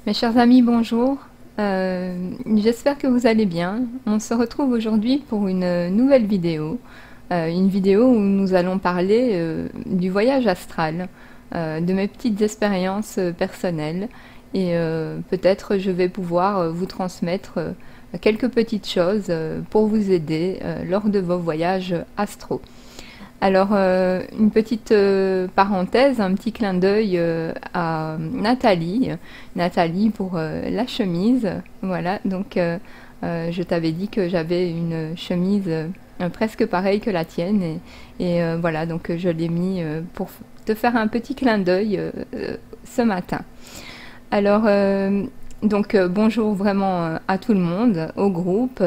Mes chers amis, bonjour. J'espère que vous allez bien. On se retrouve aujourd'hui pour une nouvelle vidéo. Une vidéo où nous allons parler du voyage astral, de mes petites expériences personnelles. Et peut-être je vais pouvoir vous transmettre quelques petites choses pour vous aider lors de vos voyages astraux. Alors, une petite parenthèse, un petit clin d'œil à Nathalie. Nathalie pour la chemise. Voilà, donc je t'avais dit que j'avais une chemise presque pareille que la tienne. Et voilà, donc je l'ai mis pour te faire un petit clin d'œil ce matin. Alors, bonjour vraiment à tout le monde, au groupe,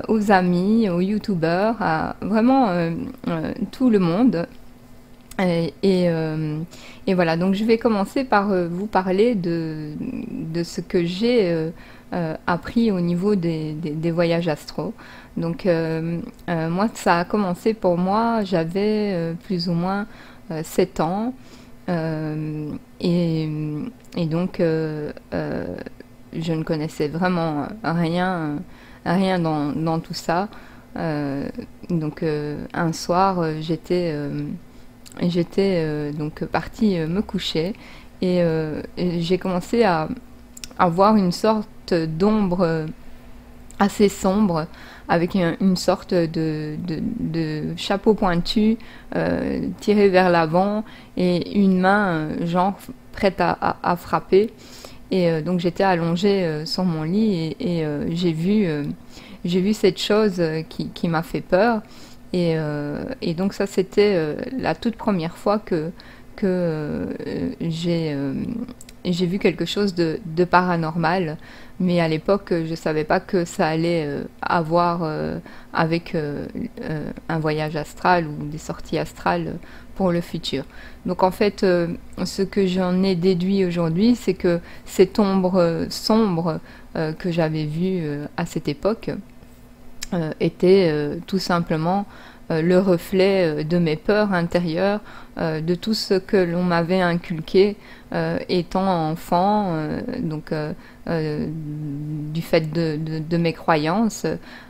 aux amis, aux youtubeurs, à vraiment tout le monde. Et, et, euh, et voilà, donc je vais commencer par vous parler de ce que j'ai appris au niveau des voyages astraux. Donc, moi, ça a commencé pour moi, j'avais plus ou moins 7 ans. Euh, et, et donc, je ne connaissais vraiment rien dans tout ça. Un soir, j'étais donc partie me coucher et j'ai commencé à voir une sorte d'ombre assez sombre avec une sorte de chapeau pointu tiré vers l'avant et une main genre prête à frapper. Et donc j'étais allongée sur mon lit et j'ai vu cette chose qui m'a fait peur. Et donc ça c'était la toute première fois que j'ai vu quelque chose de paranormal. Mais à l'époque, je ne savais pas que ça allait avoir avec un voyage astral ou des sorties astrales pour le futur. Donc en fait, ce que j'en ai déduit aujourd'hui, c'est que cette ombre sombre que j'avais vue à cette époque était tout simplement le reflet de mes peurs intérieures, de tout ce que l'on m'avait inculqué étant enfant, du fait de mes croyances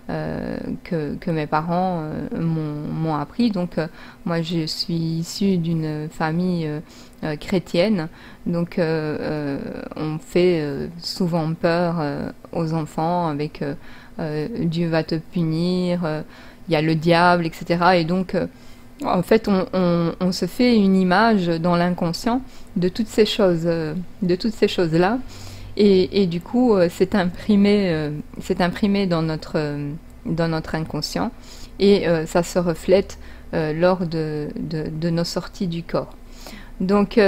que mes parents m'ont appris. Donc moi je suis issue d'une famille chrétienne, donc on fait souvent peur aux enfants avec Dieu va te punir, il y a le diable, etc. Et donc, en fait, on se fait une image dans l'inconscient de toutes ces choses, de toutes ces choses-là. Et du coup, c'est imprimé dans notre inconscient. Et ça se reflète lors de nos sorties du corps. Donc,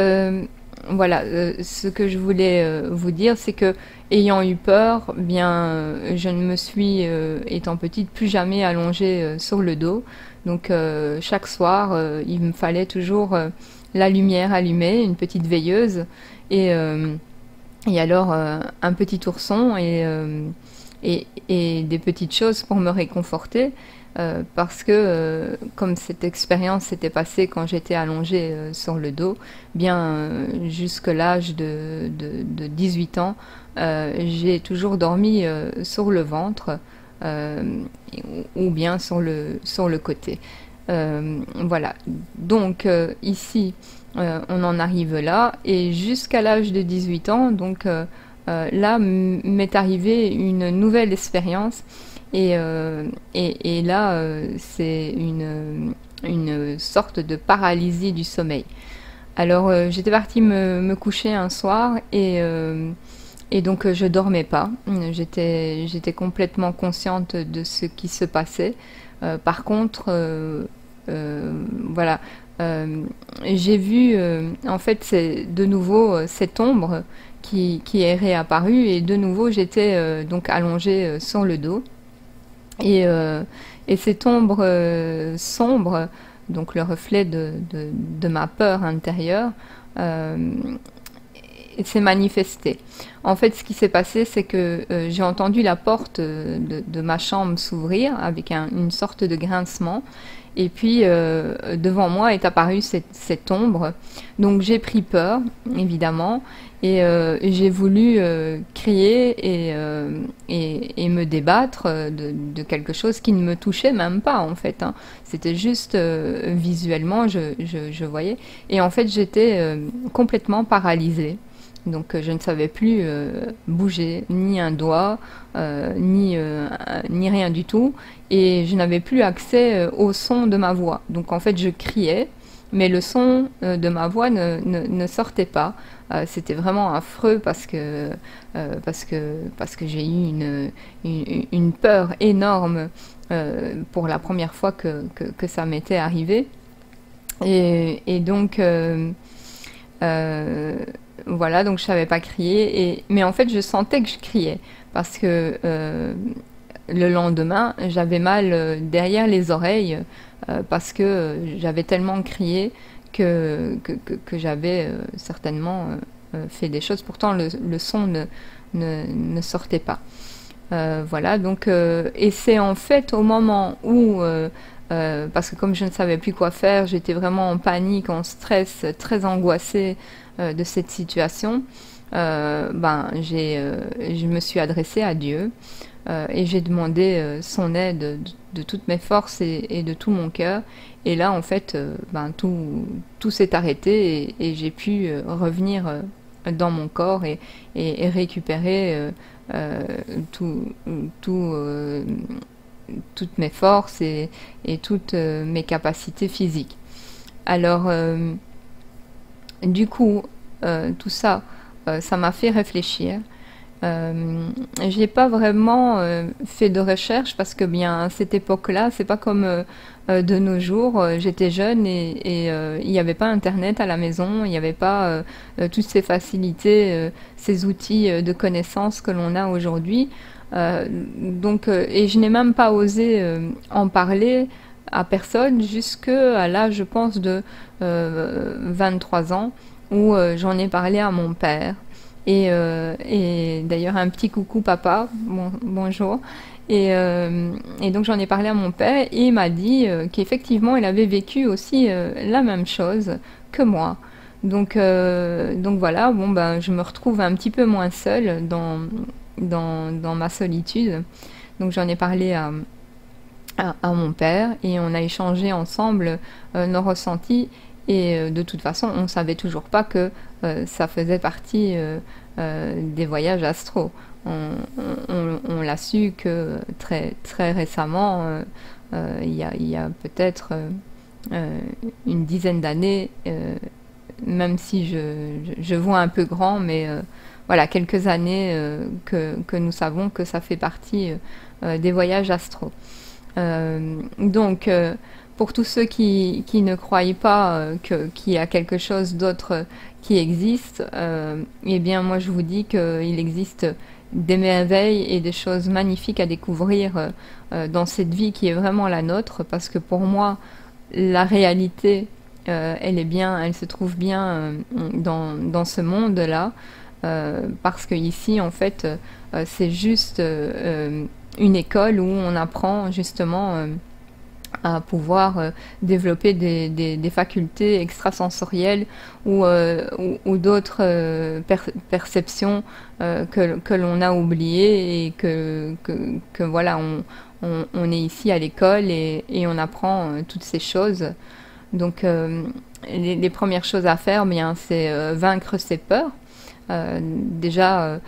voilà, ce que je voulais vous dire, c'est que ayant eu peur, bien, je ne me suis, étant petite, plus jamais allongée sur le dos. Donc chaque soir, il me fallait toujours la lumière allumée, une petite veilleuse, et, euh, et alors un petit ourson et des petites choses pour me réconforter. Parce que comme cette expérience s'était passée quand j'étais allongée sur le dos, bien jusqu'à l'âge de 18 ans, j'ai toujours dormi sur le ventre ou bien sur le côté. Voilà, donc ici on en arrive là et jusqu'à l'âge de 18 ans, donc là m'est arrivée une nouvelle expérience. Et là, c'est une sorte de paralysie du sommeil. Alors, j'étais partie me coucher un soir et donc je dormais pas. J'étais complètement consciente de ce qui se passait. Par contre, voilà, j'ai vu, en fait, c'est de nouveau cette ombre qui est réapparue et de nouveau j'étais donc allongée sur le dos. Et cette ombre sombre, donc le reflet de ma peur intérieure, euh, s'est manifestée. En fait, ce qui s'est passé, c'est que j'ai entendu la porte de ma chambre s'ouvrir avec une sorte de grincement. Et puis, devant moi est apparue cette ombre. Donc, j'ai pris peur, évidemment. J'ai voulu crier et me débattre de quelque chose qui ne me touchait même pas en fait, hein. C'était juste visuellement, je voyais. Et en fait, j'étais complètement paralysée. Donc je ne savais plus bouger, ni un doigt, ni rien du tout. Et je n'avais plus accès au son de ma voix. Donc en fait, je criais, mais le son de ma voix ne sortait pas. C'était vraiment affreux parce que j'ai eu une peur énorme pour la première fois que ça m'était arrivé. Et donc, euh, voilà, donc je savais pas crier. Mais en fait, je sentais que je criais parce que le lendemain, j'avais mal derrière les oreilles parce que j'avais tellement crié que j'avais certainement fait des choses. Pourtant, le son ne sortait pas. Voilà, donc, et c'est en fait au moment où, parce que comme je ne savais plus quoi faire, j'étais vraiment en panique, en stress, très angoissée de cette situation, je me suis adressée à Dieu et j'ai demandé son aide de toutes mes forces et de tout mon cœur. Et là, en fait, tout s'est arrêté et j'ai pu revenir dans mon corps et récupérer euh, tout, tout, euh, toutes mes forces et toutes mes capacités physiques. Alors, du coup, tout ça, ça m'a fait réfléchir. J'ai pas vraiment fait de recherche parce que bien à cette époque-là, c'est pas comme de nos jours. J'étais jeune et il n'y avait pas Internet à la maison, il n'y avait pas toutes ces facilités, ces outils de connaissance que l'on a aujourd'hui. Et je n'ai même pas osé en parler à personne jusqu'à l'âge, je pense, de 23 ans où j'en ai parlé à mon père. Et d'ailleurs, un petit coucou papa, bonjour. Et donc j'en ai parlé à mon père et il m'a dit qu'effectivement il avait vécu aussi la même chose que moi. Donc voilà, bon ben je me retrouve un petit peu moins seule dans ma solitude. Donc j'en ai parlé à mon père et on a échangé ensemble nos ressentis et de toute façon on savait toujours pas que ça faisait partie des voyages astro. On l'a su que très récemment, il y a peut-être une dizaine d'années, même si je vois un peu grand, mais voilà, quelques années que nous savons que ça fait partie des voyages astro. Donc, pour tous ceux qui ne croient pas qu'il y a quelque chose d'autre qui existe, eh bien moi je vous dis qu'il existe des merveilles et des choses magnifiques à découvrir dans cette vie qui est vraiment la nôtre, parce que pour moi, la réalité, elle se trouve bien dans ce monde-là, parce que ici, en fait, c'est juste une école où on apprend justement à pouvoir développer des facultés extrasensorielles ou d'autres perceptions que l'on a oubliées et que voilà, on est ici à l'école et on apprend toutes ces choses. Donc les premières choses à faire, bien, c'est vaincre ses peurs. Déjà,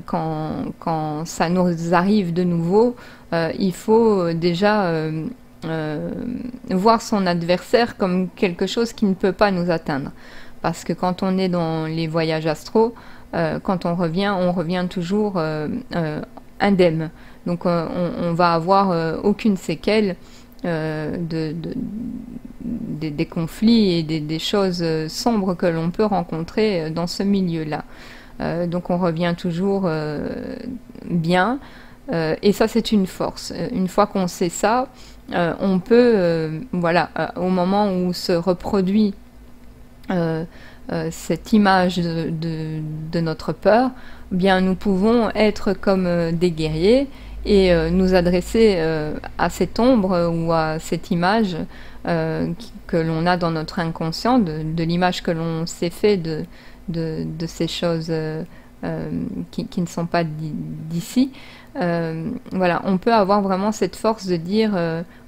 quand ça nous arrive de nouveau, il faut déjà voir son adversaire comme quelque chose qui ne peut pas nous atteindre. Parce que quand on est dans les voyages astro, quand on revient toujours indemne. Donc on va avoir aucune séquelle des conflits et des choses sombres que l'on peut rencontrer dans ce milieu-là. Donc on revient toujours bien. Et ça, c'est une force. Une fois qu'on sait ça, on peut, voilà, au moment où se reproduit cette image de notre peur, bien nous pouvons être comme des guerriers et nous adresser à cette ombre ou à cette image que l'on a dans notre inconscient, de l'image que l'on s'est fait de ces choses qui ne sont pas d'ici. Voilà, on peut avoir vraiment cette force de dire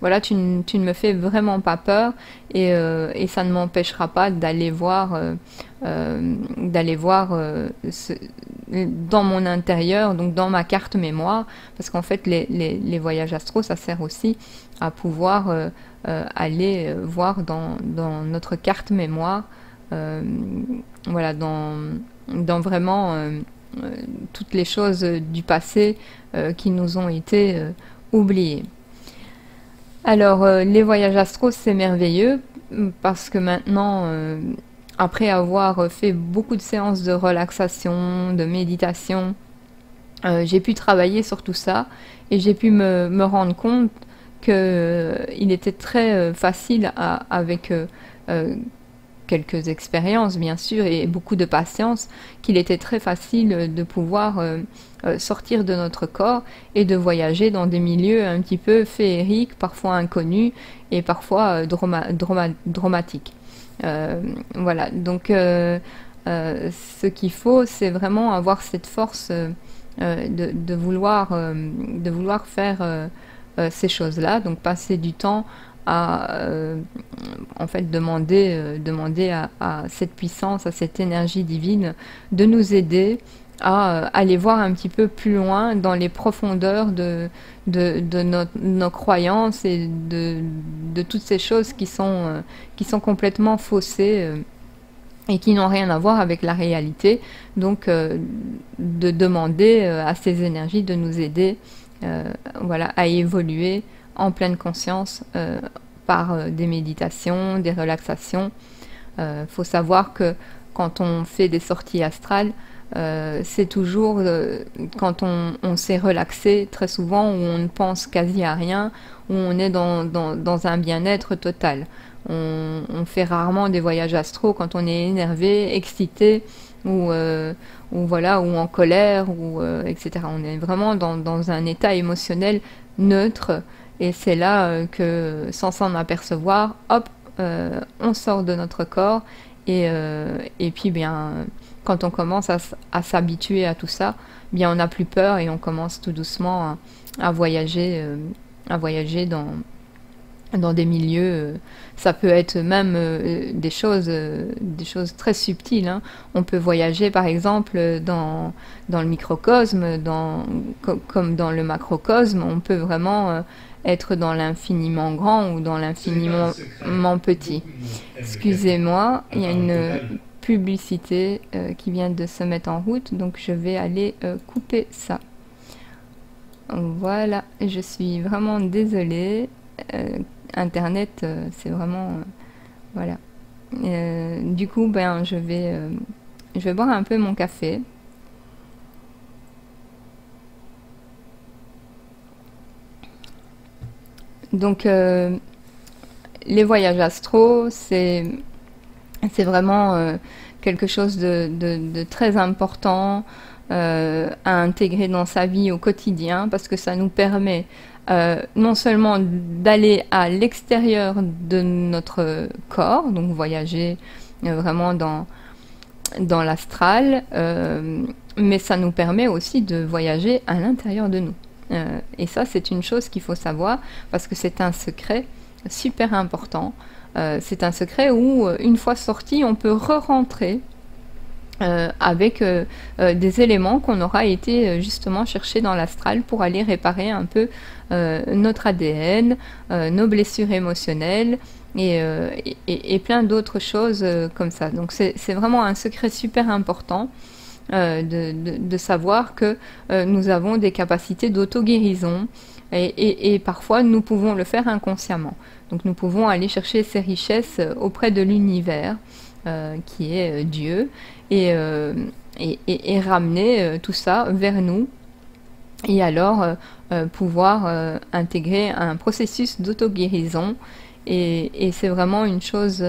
voilà, tu ne me fais vraiment pas peur et ça ne m'empêchera pas d'aller voir dans mon intérieur, donc dans ma carte mémoire, parce qu'en fait les voyages astro, ça sert aussi à pouvoir aller voir dans notre carte mémoire, voilà, dans vraiment toutes les choses du passé qui nous ont été oubliées. Alors, les voyages astro, c'est merveilleux parce que maintenant, après avoir fait beaucoup de séances de relaxation, de méditation, j'ai pu travailler sur tout ça et j'ai pu me rendre compte qu'il était très facile avec quelques expériences bien sûr et beaucoup de patience, qu'il était très facile de pouvoir sortir de notre corps et de voyager dans des milieux un petit peu féeriques, parfois inconnus et parfois dramatiques. Voilà, donc ce qu'il faut, c'est vraiment avoir cette force de vouloir faire ces choses-là, donc passer du temps à en fait demander à cette puissance, à cette énergie divine de nous aider à aller voir un petit peu plus loin dans les profondeurs de nos croyances et de toutes ces choses qui sont complètement faussées et qui n'ont rien à voir avec la réalité. Donc de demander à ces énergies de nous aider voilà, à évoluer en pleine conscience par des méditations, des relaxations. Faut savoir que quand on fait des sorties astrales, c'est toujours quand on s'est relaxé, très souvent, où on ne pense quasi à rien, où on est dans un bien-être total. On fait rarement des voyages astraux quand on est énervé, excité, ou voilà, ou en colère, etc. On est vraiment dans un état émotionnel neutre. Et c'est là que, sans s'en apercevoir, hop, on sort de notre corps. Et puis, bien, quand on commence à s'habituer à tout ça, bien, on n'a plus peur et on commence tout doucement à voyager dans des milieux. Ça peut être même des choses très subtiles. Hein. On peut voyager, par exemple, dans le microcosme, comme dans le macrocosme. On peut vraiment être dans l'infiniment grand ou dans l'infiniment petit. Excusez-moi, il y a une publicité qui vient de se mettre en route, donc je vais aller couper ça. Voilà, je suis vraiment désolée. Internet, c'est vraiment... voilà. Du coup, ben, je vais boire un peu mon café. Donc, les voyages astraux, c'est vraiment quelque chose de très important à intégrer dans sa vie au quotidien, parce que ça nous permet non seulement d'aller à l'extérieur de notre corps, donc voyager vraiment dans l'astral, mais ça nous permet aussi de voyager à l'intérieur de nous. Et ça, c'est une chose qu'il faut savoir, parce que c'est un secret super important. C'est un secret où, une fois sorti, on peut re-rentrer avec des éléments qu'on aura été justement chercher dans l'astral pour aller réparer un peu notre ADN, nos blessures émotionnelles et plein d'autres choses comme ça. Donc c'est vraiment un secret super important de savoir que nous avons des capacités d'auto-guérison et parfois nous pouvons le faire inconsciemment. Donc nous pouvons aller chercher ces richesses auprès de l'univers qui est Dieu et ramener tout ça vers nous et alors pouvoir intégrer un processus d'auto-guérison et c'est vraiment une chose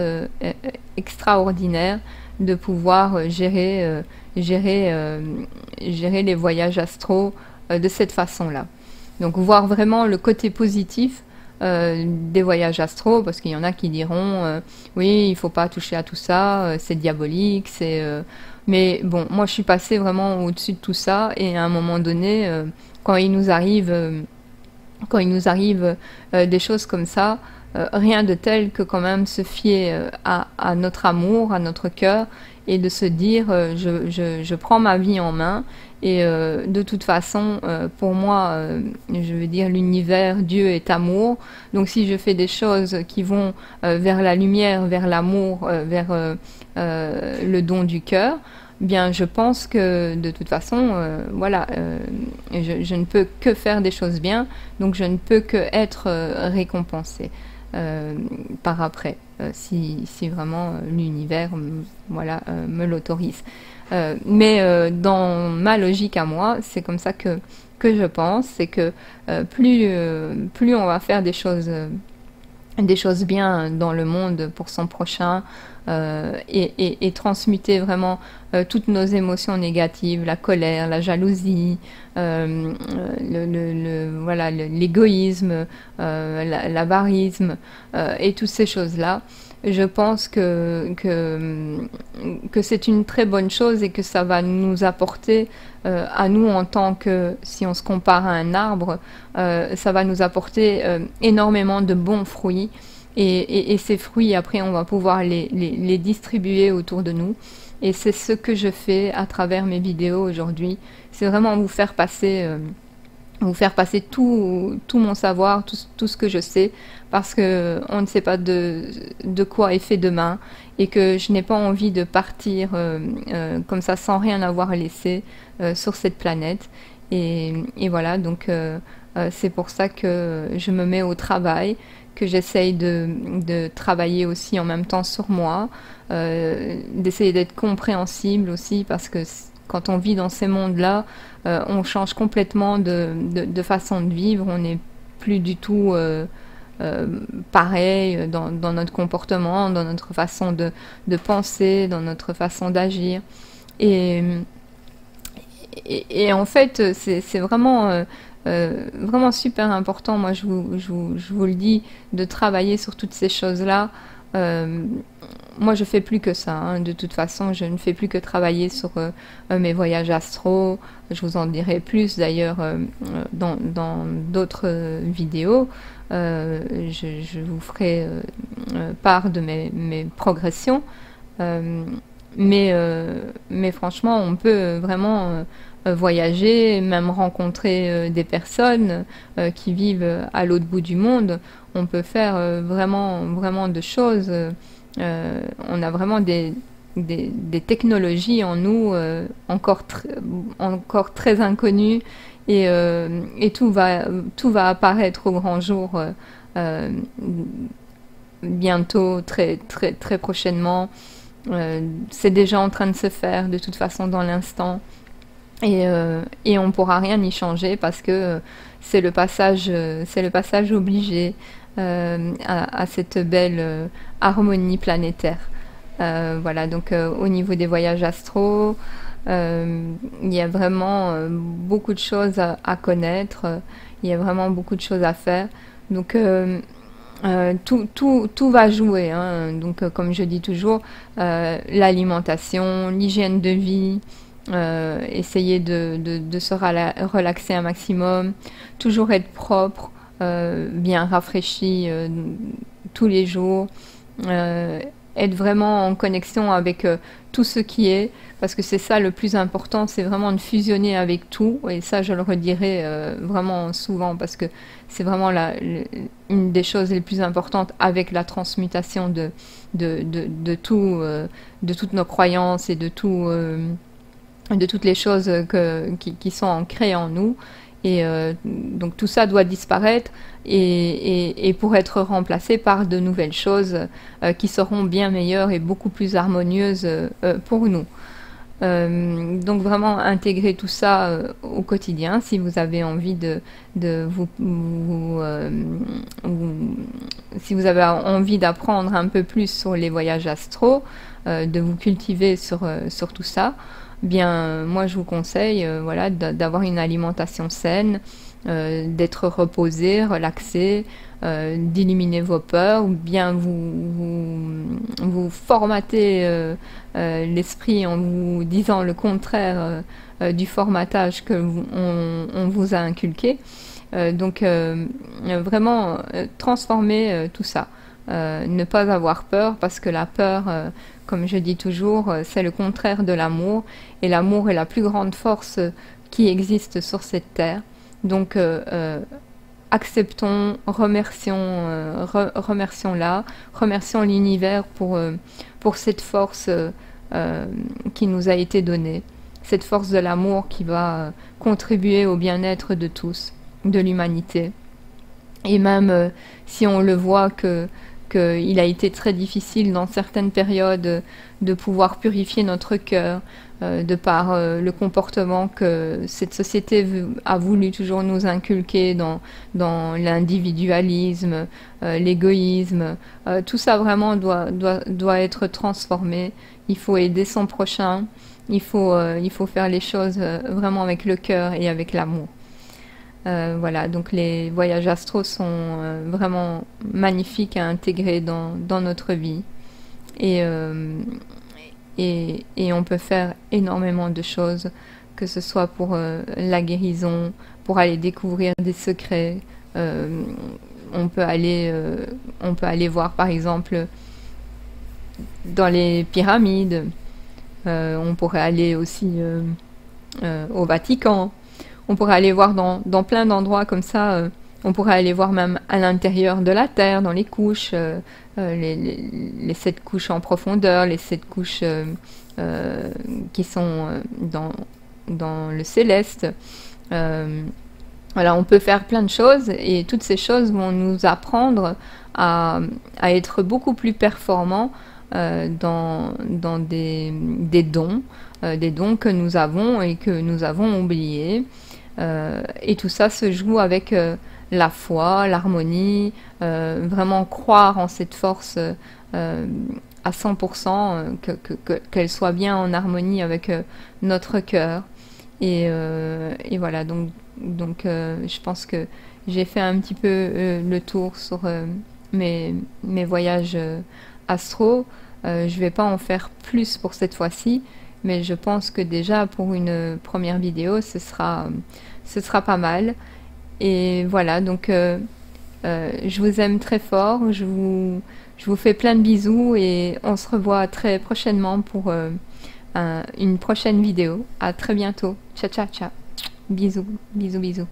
extraordinaire de pouvoir gérer les voyages astraux de cette façon-là. Donc voir vraiment le côté positif des voyages astraux, parce qu'il y en a qui diront oui, il faut pas toucher à tout ça, c'est diabolique, Mais bon, moi je suis passée vraiment au-dessus de tout ça et à un moment donné, quand il nous arrive, quand il nous arrive des choses comme ça, rien de tel que quand même se fier à notre amour, à notre cœur et de se dire je prends ma vie en main et de toute façon pour moi je veux dire l'univers, Dieu est amour, donc si je fais des choses qui vont vers la lumière, vers l'amour, vers le don du cœur, bien je pense que de toute façon voilà je ne peux que faire des choses bien, donc je ne peux que être récompensée par après, si vraiment l'univers voilà, me l'autorise. Mais dans ma logique à moi, c'est comme ça que je pense, c'est que plus on va faire des choses bien dans le monde pour son prochain et transmuter vraiment toutes nos émotions négatives, la colère, la jalousie, voilà, l'égoïsme, l'avarisme et toutes ces choses-là. Je pense que c'est une très bonne chose et que ça va nous apporter à nous en tant que, si on se compare à un arbre, ça va nous apporter énormément de bons fruits et ces fruits après on va pouvoir les distribuer autour de nous et c'est ce que je fais à travers mes vidéos aujourd'hui, c'est vraiment vous faire passer tout mon savoir, tout ce que je sais, parce que on ne sait pas de quoi est fait demain, et que je n'ai pas envie de partir comme ça sans rien avoir laissé sur cette planète. Et voilà, donc c'est pour ça que je me mets au travail, que j'essaye de travailler aussi en même temps sur moi, d'essayer d'être compréhensible aussi, parce que quand on vit dans ces mondes-là, on change complètement de façon de vivre, on n'est plus du tout pareil dans notre comportement, dans notre façon de penser, dans notre façon d'agir. Et, et en fait, c'est vraiment, vraiment super important, moi je vous le dis, de travailler sur toutes ces choses-là. Euh, Moi, je fais plus que ça. Hein. De toute façon, je ne fais plus que travailler sur mes voyages astro. Je vous en dirai plus d'ailleurs dans d'autres vidéos. Je vous ferai part de mes progressions. Euh, mais franchement, on peut vraiment voyager, même rencontrer des personnes qui vivent à l'autre bout du monde. On peut faire vraiment de choses. On a vraiment des technologies en nous encore très inconnues et tout va apparaître au grand jour euh, bientôt, très prochainement. C'est déjà en train de se faire de toute façon dans l'instant et on pourra rien y changer parce que c'est le passage obligé à cette belle harmonie planétaire. Voilà, donc au niveau des voyages astro, il y a vraiment beaucoup de choses à connaître, il y a vraiment beaucoup de choses à faire. Donc tout va jouer. Hein. Donc comme je dis toujours, l'alimentation, l'hygiène de vie, essayer de se relaxer un maximum, toujours être propre, bien rafraîchi tous les jours, être vraiment en connexion avec tout ce qui est, parce que c'est ça le plus important, c'est vraiment de fusionner avec tout, et ça je le redirai vraiment souvent, parce que c'est vraiment une des choses les plus importantes avec la transmutation de tout, de toutes nos croyances et de toutes les choses qui sont ancrées en nous. Et donc tout ça doit disparaître et pour être remplacé par de nouvelles choses qui seront bien meilleures et beaucoup plus harmonieuses pour nous. Donc vraiment intégrer tout ça au quotidien si vous avez envie si vous avez envie d'apprendre un peu plus sur les voyages astro, de vous cultiver sur tout ça. bien moi je vous conseille voilà, d'avoir une alimentation saine, d'être reposé, relaxé, d'éliminer vos peurs, ou bien vous formatez l'esprit en vous disant le contraire du formatage que on vous a inculqué. Donc vraiment transformer tout ça. Ne pas avoir peur, parce que la peur, comme je dis toujours, c'est le contraire de l'amour, et l'amour est la plus grande force qui existe sur cette terre. Donc acceptons, remercions-la, remercions l'univers pour cette force qui nous a été donnée, cette force de l'amour qui va contribuer au bien-être de tous, de l'humanité. Et même si on le voit qu'il a été très difficile dans certaines périodes de pouvoir purifier notre cœur, de par le comportement que cette société a voulu toujours nous inculquer dans l'individualisme, l'égoïsme. Tout ça vraiment doit être transformé. Il faut aider son prochain. Il faut faire les choses vraiment avec le cœur et avec l'amour. Voilà, donc les voyages astro sont vraiment magnifiques à intégrer dans notre vie. Et, et on peut faire énormément de choses, que ce soit pour la guérison, pour aller découvrir des secrets. On peut aller voir par exemple dans les pyramides. On pourrait aller aussi au Vatican. On pourrait aller voir dans plein d'endroits comme ça. On pourrait aller voir même à l'intérieur de la Terre, dans les couches, les 7 couches en profondeur, les 7 couches qui sont dans le céleste. Voilà, on peut faire plein de choses, et toutes ces choses vont nous apprendre à être beaucoup plus performants dans des dons que nous avons et que nous avons oubliés. Et tout ça se joue avec la foi, l'harmonie, vraiment croire en cette force à 100%, qu'elle soit bien en harmonie avec notre cœur. Et voilà, donc je pense que j'ai fait un petit peu le tour sur mes voyages astro. Je vais pas en faire plus pour cette fois-ci, mais je pense que déjà pour une première vidéo, ce sera pas mal. Et voilà, donc je vous aime très fort, je vous fais plein de bisous, et on se revoit très prochainement pour une prochaine vidéo. À très bientôt. Ciao, ciao, ciao. Bisous, bisous, bisous.